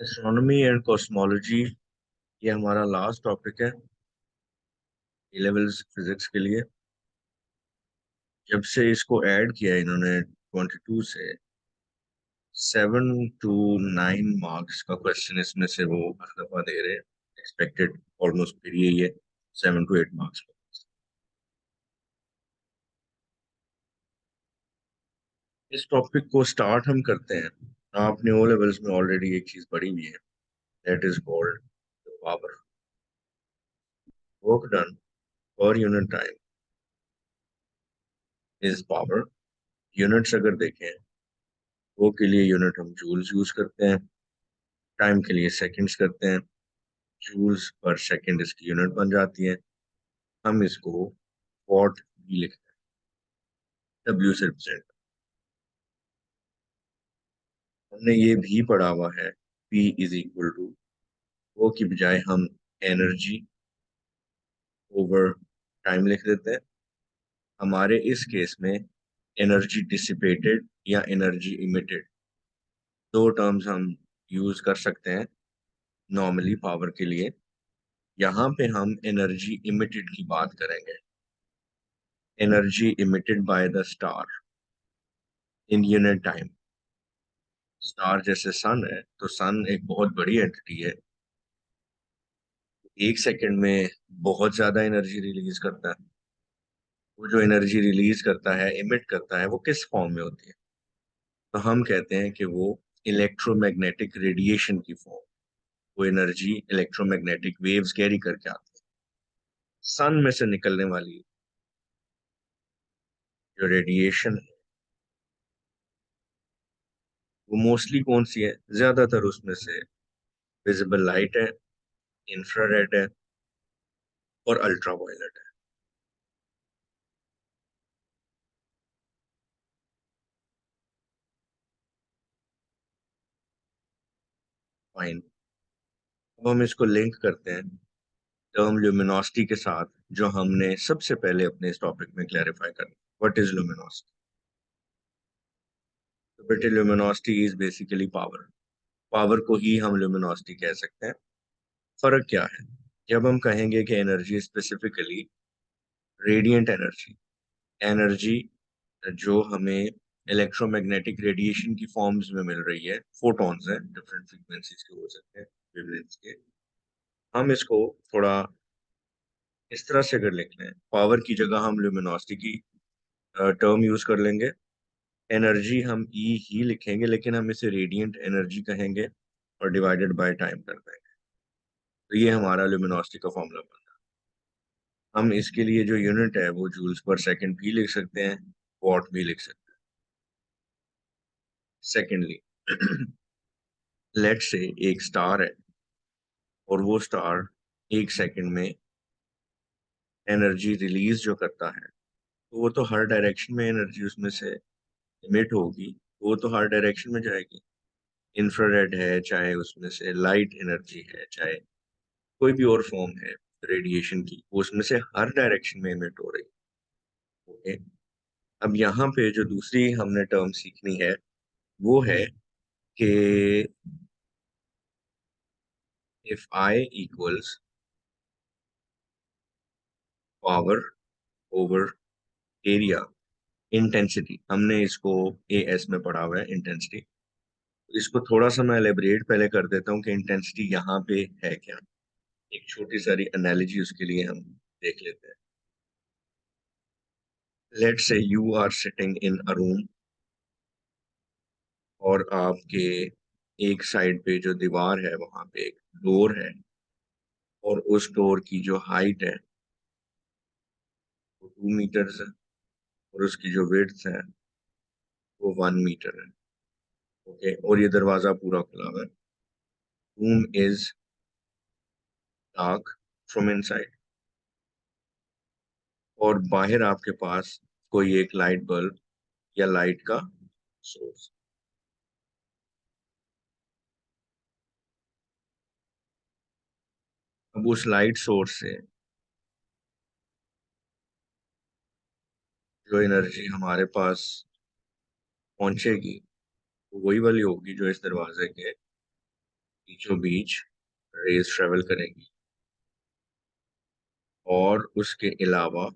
Astronomy and cosmology ये हमारा last topic है ए लेवल्स फिजिक्स के लिए। जब से इसको ऐड किया है इन्होंने 22 से 7 to 9 मार्क्स का क्वेश्चन इसमें से वो हर दफा दे रहे हैं। एक्सपेक्टेड ऑलमोस्ट फिर यही है 7 to 8 मार्क्स का। इस टॉपिक को स्टार्ट हम करते हैं। आपने ओ लेवल्स में ऑलरेडी एक चीज पढ़ी हुई है, that is called power. Work done पर unit time is power. Units अगर देखें, वो के लिए यूनिट हम जूल्स यूज करते हैं, टाइम के लिए सेकंड्स करते हैं। जूल्स पर सेकंड इसकी यूनिट बन जाती है। हम इसको वॉट भी लिखते हैं, डब्ल्यू से रिप्रेजेंट। हमने ये भी पढ़ा हुआ है, P इज इक्वल टू, वो की बजाय हम एनर्जी ओवर टाइम लिख देते हैं। हमारे इस केस में एनर्जी डिसिपेटेड या एनर्जी इमिटेड, दो टर्म्स हम यूज कर सकते हैं नॉर्मली पावर के लिए। यहाँ पे हम एनर्जी इमिटेड की बात करेंगे। Energy emitted by the star in unit time. Star जैसे सन है, तो सन एक बहुत बड़ी एंटिटी है। एक सेकंड में बहुत ज्यादा एनर्जी रिलीज करता है। वो जो एनर्जी रिलीज करता है, इमिट करता है, वो किस फॉर्म में होती है? तो हम कहते हैं कि वो इलेक्ट्रोमैग्नेटिक रेडिएशन की फॉर्म। वो एनर्जी इलेक्ट्रोमैग्नेटिक वेव्स कैरी करके आती है। सन में से निकलने वाली जो रेडिएशन है, वो मोस्टली कौन सी है? ज्यादातर उसमें से विजिबल लाइट है, इंफ्रारेड है और अल्ट्रावायलेट है। फाइन। अब हम इसको लिंक करते हैं टर्म ल्यूमिनोसिटी के साथ, जो हमने सबसे पहले अपने इस टॉपिक में क्लैरिफाई करना। What is luminosity? तो बेटे, luminosity is basically power. Power को ही हम ल्यूमिनोसिटी कह सकते हैं। फर्क क्या है? जब हम कहेंगे कि energy specifically radiant energy, energy जो हमें इलेक्ट्रोमैग्नेटिक रेडिएशन की फॉर्म्स में मिल रही है, फोटॉन्स हैं, डिफरेंट फ्रीक्वेंसीज के हो सकते हैं, वेवलेंथ्स के। हम इसको थोड़ा इस तरह से अगर लिख लें, पावर की जगह हम ल्यूमिनोसिटी की टर्म यूज कर लेंगे। एनर्जी हम ई ही लिखेंगे, लेकिन हम इसे रेडिएंट एनर्जी कहेंगे और डिवाइडेड बाय टाइम कर देंगे। तो ये हमारा ल्यूमिनोसिटी का फॉर्मूला बन। हम इसके लिए जो यूनिट है वो जूल्स पर सेकंड भी लिख सकते हैं, वॉट भी लिख सकते हैं। सेकेंडली, लेट से एक स्टार है और वो स्टार एक सेकंड में एनर्जी रिलीज जो करता है, तो वो तो हर डायरेक्शन में एनर्जी उसमें से इमिट होगी। वो तो हर डायरेक्शन में जाएगी। इंफ्रारेड है, चाहे उसमें से लाइट एनर्जी है, चाहे कोई भी और फॉर्म है रेडिएशन की, वो उसमें से हर डायरेक्शन में इमिट हो रही है। ओके। अब यहाँ पे जो दूसरी हमने टर्म सीखनी है, वो है कि if I equals power over area, intensity, हमने इसको ए एस में पढ़ा हुआ है इंटेंसिटी। इसको थोड़ा सा मैं एलेबरेट पहले कर देता हूँ कि इंटेंसिटी यहाँ पे है क्या। एक छोटी सारी एनालॉजी उसके लिए हम देख लेते हैं। Let's say you are sitting in a room, और आपके एक साइड पे जो दीवार है वहां पे एक डोर है, और उस डोर की जो हाइट है वो 2 मीटर्स है, और उसकी जो विड्थ है वो 1 मीटर है। ओके, और ये दरवाजा पूरा खुला हुआ है। Room is dark from inside, और बाहर आपके पास कोई एक लाइट बल्ब या लाइट का सोर्स। अब उस लाइट सोर्स से जो एनर्जी हमारे पास पहुंचेगी, वो वही वाली होगी जो इस दरवाजे के बीचों बीच रेज ट्रेवल करेंगी, और उसके अलावा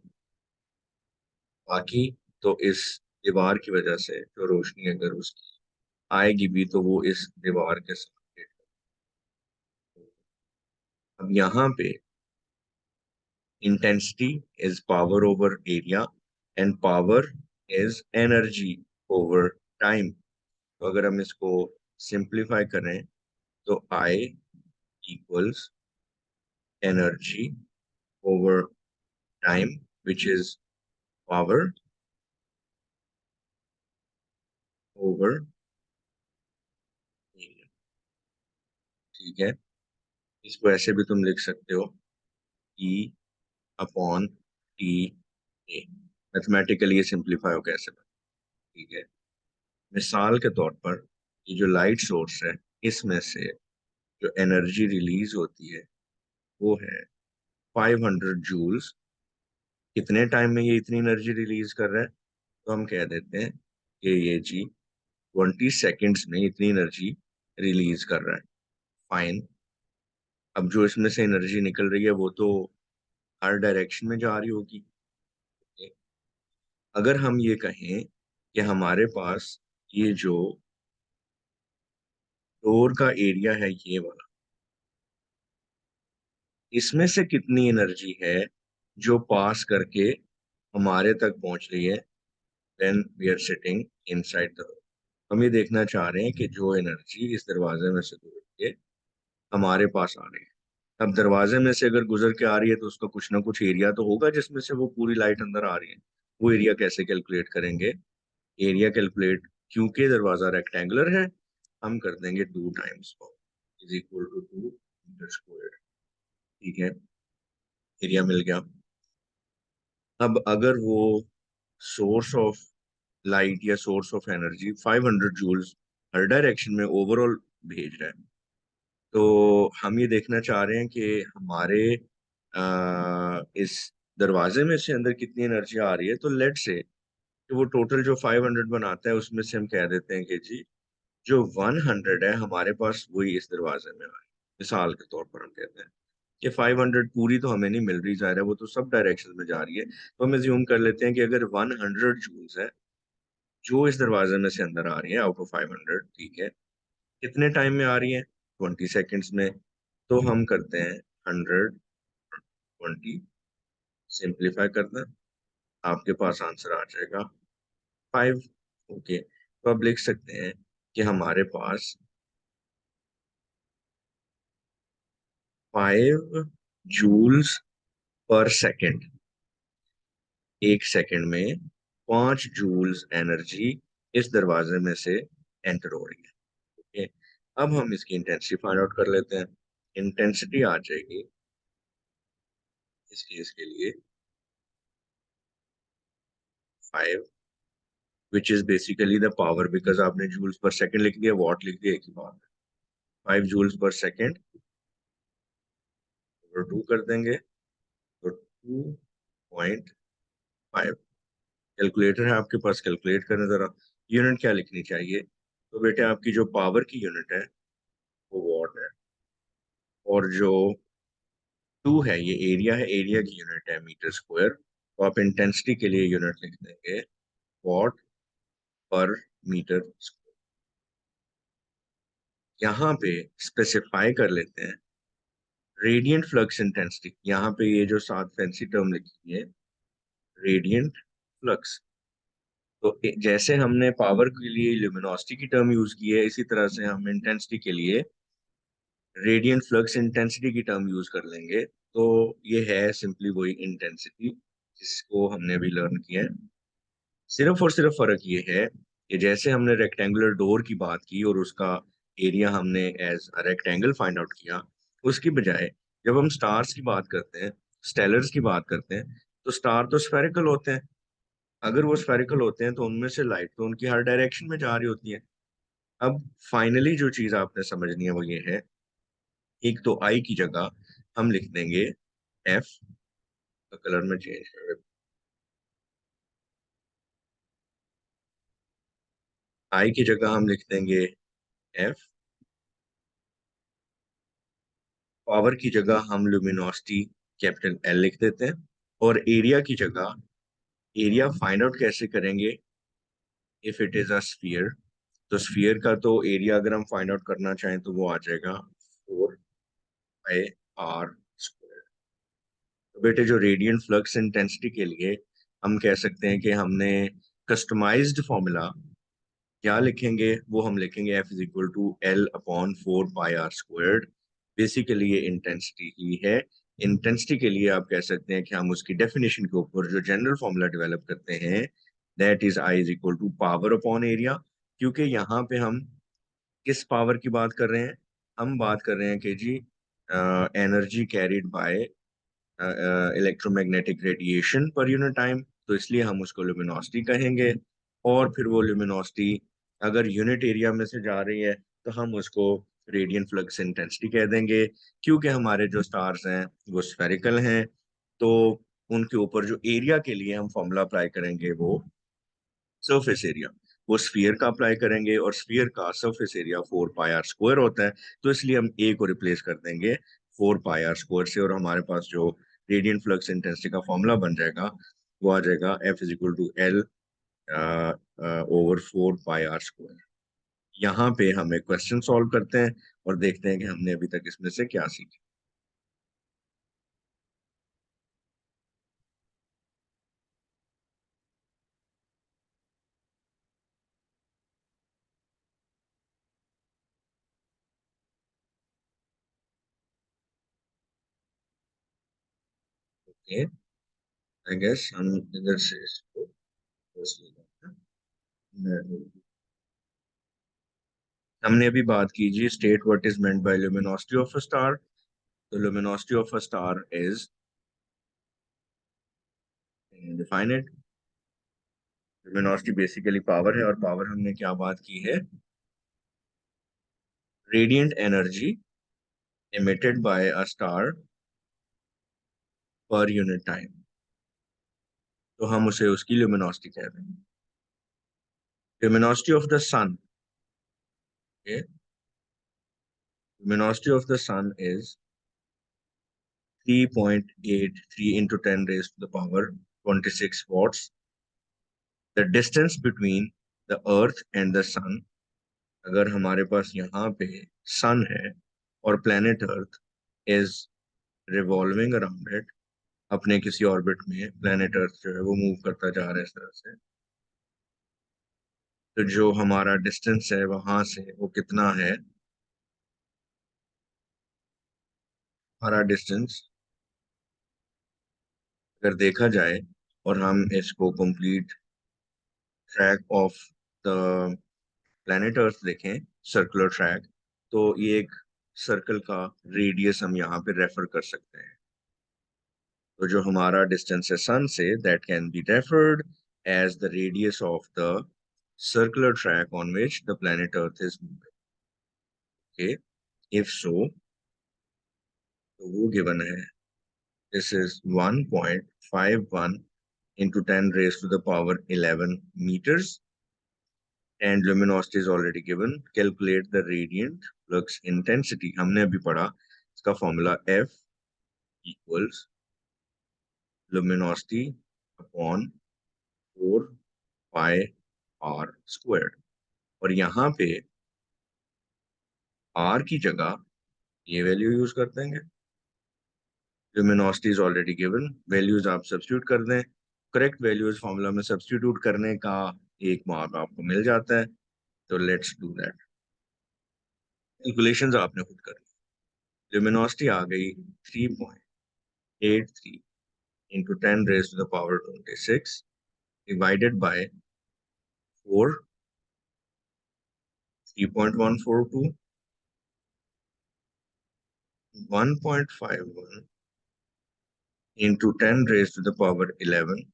बाकी तो इस दीवार की वजह से जो रोशनी अगर उसकी आएगी भी तो वो इस दीवार के साथ hit होगी। अब यहाँ पे intensity is power over area, and power is energy over time. तो अगर हम इसको सिंप्लीफाई करें तो I equals energy over time, which is power over area. ठीक है, इसको ऐसे भी तुम लिख सकते हो, E upon T A. Mathematically ये सिंप्लीफाई हो कैसे बना। ठीक है, मिसाल के तौर पर ये जो लाइट सोर्स है, इसमें से जो एनर्जी रिलीज होती है वो है 500 जूल्स। कितने टाइम में ये इतनी एनर्जी रिलीज कर रहा है, तो हम कह देते हैं कि ये जी 20 सेकेंड्स में इतनी एनर्जी रिलीज कर रहा है। फाइन। अब जो इसमें से एनर्जी निकल रही है वो तो हर डायरेक्शन में जा रही होगी। अगर हम ये कहें कि हमारे पास ये जो डोर का एरिया है ये वाला, इसमें से कितनी एनर्जी है जो पास करके हमारे तक पहुंच रही है when we are sitting inside the. हम ये देखना चाह रहे हैं कि जो एनर्जी इस दरवाजे में से गुजर के हमारे पास आ रही है। अब दरवाजे में से अगर गुजर के आ रही है तो उसका कुछ ना कुछ एरिया तो होगा जिसमें से वो पूरी लाइट अंदर आ रही है। वो एरिया कैसे कैलकुलेट करेंगे? एरिया कैलकुलेट, क्योंकि दरवाजा रेक्टेंगुलर है, हम कर देंगे 2 times is equal to 2 metre square. ठीक है, एरिया मिल गया। अब अगर वो सोर्स ऑफ लाइट या सोर्स ऑफ एनर्जी 500 जूल्स हर डायरेक्शन में ओवरऑल भेज रहा है, तो हम ये देखना चाह रहे हैं कि हमारे इस दरवाजे में से अंदर कितनी एनर्जी आ रही है। तो लेट से कि वो टोटल जो 500 बनाता है उसमें से हम कह देते हैं कि जी जो 100 है हमारे पास वही इस दरवाजे में आ रही है। मिसाल के तौर पर हम कहते हैं कि 500 पूरी तो हमें नहीं मिल रही, जाहिर है वो तो सब डायरेक्शन में जा रही है। तो हम एज्यूम कर लेते हैं कि अगर 100 जूल्स है जो इस दरवाजे में से अंदर आ रही है आउट ऑफ 500, ठीक है, कितने टाइम में आ रही है? 20 सेकेंड्स में। तो हम करते हैं 100 20, सिंप्लीफाई करना, आपके पास आंसर आ जाएगा 5। ओके, तो अब लिख सकते हैं कि हमारे पास 5 जूल्स पर सेकेंड, 1 सेकेंड में 5 जूल्स एनर्जी इस दरवाजे में से एंटर हो रही है। ओके, अब हम इसकी इंटेंसिटी फाइंड आउट कर लेते हैं। इंटेंसिटी आ जाएगी इस केस के लिए 5, which is basically the power, because आपने जूल्स पर सेकेंड लिख दिया, वॉट लिख दिया, एक ही बात है। 5 जूल्स पर सेकेंड ओवर 2 कर देंगे, तो 2.5। कैलकुलेटर है आपके पास, कैलकुलेट करें जरा। यूनिट क्या लिखनी चाहिए? तो बेटे आपकी जो पावर की यूनिट है वो वॉट है, और जो 2 है ये एरिया है, एरिया की यूनिट है मीटर स्क्वायर। तो आप इंटेंसिटी के लिए यूनिट लिख देंगे वॉट पर मीटर स्क्वायर। यहाँ पे स्पेसिफाई कर लेते हैं रेडियंट फ्लक्स इंटेंसिटी। यहाँ पे ये जो सात फैंसी टर्म लिखी है, रेडियंट फ्लक्स। तो जैसे हमने पावर के लिए ल्यूमिनोसिटी की टर्म यूज की है, इसी तरह से हम इंटेंसिटी के लिए रेडियंट फ्लक्स इंटेंसिटी की टर्म यूज कर लेंगे। तो ये है सिंपली वही इंटेंसिटी जिसको हमने अभी लर्न किया है। सिर्फ और सिर्फ फर्क ये है कि जैसे हमने रेक्टेंगुलर डोर की बात की और उसका एरिया हमने एज रेक्टेंगल फाइंड आउट किया, उसकी बजाय जब हम स्टार्स की बात करते हैं, स्टेलर्स की बात करते हैं, तो स्टार तो स्फेरिकल होते हैं। अगर वो स्फेरिकल होते हैं तो उनमें से लाइट तो उनकी हर डायरेक्शन में जा रही होती है। अब फाइनली जो चीज आपने समझनी है वो ये है, एक तो आई की जगह हम लिख देंगे एफ, का कलर में चेंज कर, आई की जगह हम लिख देंगे एफ पावर की जगह हम ल्यूमिनोसिटी कैपिटल एल लिख देते हैं, और एरिया की जगह, एरिया फाइंड आउट कैसे करेंगे, if it is a sphere, तो स्फीयर का तो एरिया अगर हम फाइंड आउट करना चाहें तो वो आ जाएगा 4πr²। तो बेटे जो रेडियंट फ्लक्स इंटेंसिटी के लिए हम कह सकते हैं कि हमने कस्टमाइज्ड फॉर्मूला क्या लिखेंगे, वो हम लिखेंगे F is equal to L upon 4πr²। Basically ये इंटेंसिटी ही है। इंटेंसिटी के लिए आप कह सकते हैं कि हम उसकी डेफिनेशन के ऊपर जो जनरल फॉर्मूला डेवलप करते हैं, that is I is equal to power upon area. क्योंकि यहाँ पे हम किस पावर की बात कर रहे हैं, हम बात कर रहे हैं कि जी energy carried by electromagnetic radiation per unit time, तो इसलिए हम उसको ल्यूमिनोसिटी कहेंगे। और फिर वो ल्यूमिनोसिटी अगर यूनिट एरिया में से जा रही है तो हम उसको रेडियंट फ्लक्स इंटेंसिटी कह देंगे। क्योंकि हमारे जो स्टार्स हैं वो स्फेरिकल हैं, तो उनके ऊपर जो एरिया के लिए हम फॉर्मूला अप्लाई करेंगे वो सरफेस एरिया, वो स्फीयर का अप्लाई करेंगे, और स्फीयर का सरफेस एरिया 4πr² होता है। तो इसलिए हम ए को रिप्लेस कर देंगे 4πr² से, और हमारे पास जो रेडियंट फ्लक्स इंटेंसिटी का फॉर्मूला बन जाएगा वो आ जाएगा F is equal to L over 4πr²। यहाँ पे हम एक क्वेश्चन सॉल्व करते हैं और देखते हैं कि हमने अभी तक इसमें से क्या सीखा। ओके, आई गेस हम इधर से इसको first ले लेते हैं। हमने अभी बात की जी state what is meant by luminosity of a star. तो luminosity of a star is, define it. Luminosity basically power है, और पावर हमने क्या बात की है, radiant energy emitted by a star per unit time, तो हम उसे उसकी ल्यूमिनोसिटी कह रहे हैं। Luminosity of the sun, luminosity of the sun is 3.83 into 10 raised to the power 26 watts. The distance between the earth and the sun, अगर हमारे पास यहाँ पे सन है और planet Earth is revolving around it, अपने किसी ऑर्बिट में प्लेनेट अर्थ जो है वो मूव करता जा रहा है इस तरह से, तो जो हमारा डिस्टेंस है वहां से वो कितना है, हमारा डिस्टेंस अगर देखा जाए और हम इसको complete track of the planet अर्थ देखें, सर्कुलर ट्रैक, तो ये एक सर्कल का रेडियस हम यहाँ पे रेफर कर सकते हैं। तो जो हमारा डिस्टेंस है सन से, that can be referred as the radius of the circular track on which the planet Earth is moving. Okay, if so, तो वो गिवन है, this is 1.51 into 10 raised to the power 11 meters, and luminosity is already given. Calculate the radiant flux intensity, हमने अभी पढ़ा, इसका formula F equals luminosity upon 4πr²। और यहाँ पे R की जगह ये वैल्यू यूज कर देंगे। luminosity is already given, values आप सब्स्टिट्यूट कर दें, करेक्ट वैल्यूज फॉर्मूला में सब्स्टिट्यूट करने का 1 मार्क आपको मिल जाता है। तो लेट्स डू दैट। कैलकुलेशंस आपने खुद कर ली। ल्यूमिनोसिटी आ गई 3.83 into 10 raised to the power 26 divided by 4, 3.142, 1.51 into 10 raised to the power 11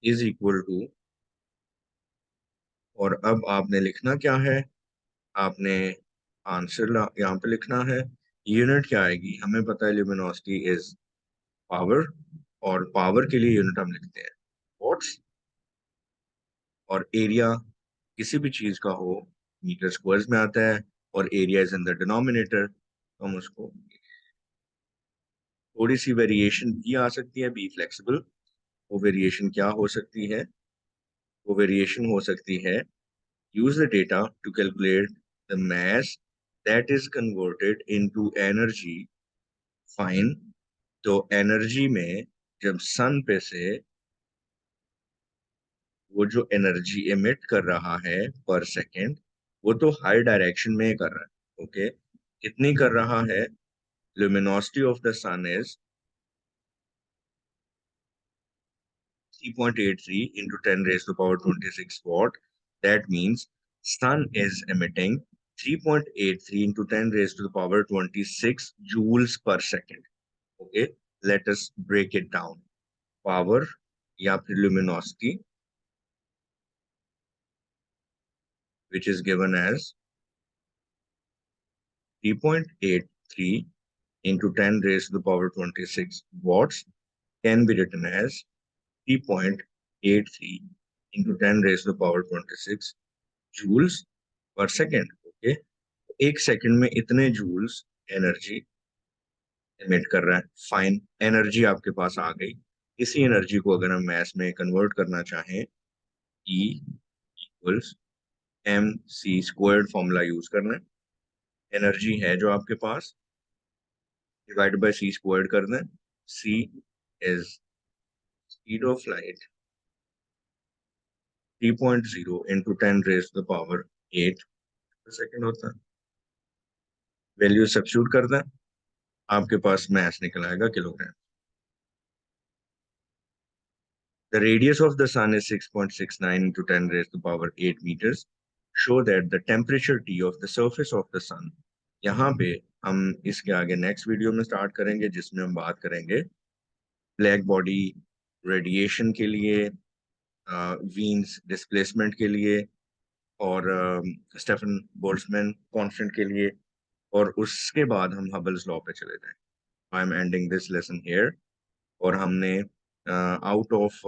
is equal to, और अब आपने लिखना क्या है, आपने आंसर यहाँ पे लिखना है। यूनिट क्या आएगी, हमें पता है ल्यूमिनोसिटी इज पावर, और पावर के लिए यूनिट हम लिखते हैं वॉट्स, और एरिया किसी भी चीज का हो मीटर स्क्वायर्स में आता है, और area is in the denominator, तो हम उसको थोड़ी सी वेरिएशन भी आ सकती है, बी फ्लेक्सिबल। वो वेरिएशन क्या हो सकती है? वो वेरिएशन हो सकती है, use the data to calculate the mass that is converted into energy. Fine, तो एनर्जी में जब सन पे से वो जो एनर्जी एमिट कर रहा है पर सेकेंड, वो तो हाई डायरेक्शन में कर रहा है, ओके। कितनी कर रहा है? luminosity of the sun is 3.83 into 10 raised to the power 26 watt. That means sun is emitting 3.83 into 10 raised to the power 26 joules per second. Okay, let us break it down. Power या फिर luminosity, which is given as 3.83 into 10 raised to the power 26 watts, can be written as 3.83 into 10 raised to the power 26 joules पर second, okay. एक second में इतने joules energy emit कर रहा है। Fine, energy आपके पास आ गई। इसी एनर्जी को अगर हम मैस में कन्वर्ट करना चाहें, E equals M C squared formula use करना है। एनर्जी है जो आपके पास, डिवाइड बाय सी स्क्वायर्ड कर दें। C is speed of light 3.0 into 10 raise to the power 8 second होता है। वैल्यू सब्स्टिट्यूट कर दें, आपके पास मैस निकल आएगा kilogram. The radius of the sun is 6.69 into 10 raised to the power 8 meters. Show that the temperature T of the surface of the sun. यहाँ पे हम इसके आगे नेक्स्ट वीडियो में स्टार्ट करेंगे, जिसमें हम बात करेंगे ब्लैक बॉडी रेडिएशन के लिए, वीन्स डिस्प्लेसमेंट के लिए, और स्टेफन बोल्ट्जमैन कांस्टेंट के लिए, और उसके बाद हम हबल्स लॉ पे चले जाएं। I am ending this lesson here. और हमने आउट ऑफ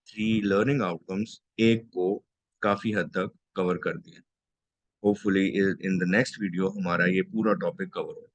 3 लर्निंग आउटकम्स एक को काफी हद तक कवर कर दिया। Hopefully in the next video हमारा ये पूरा टॉपिक कवर हो।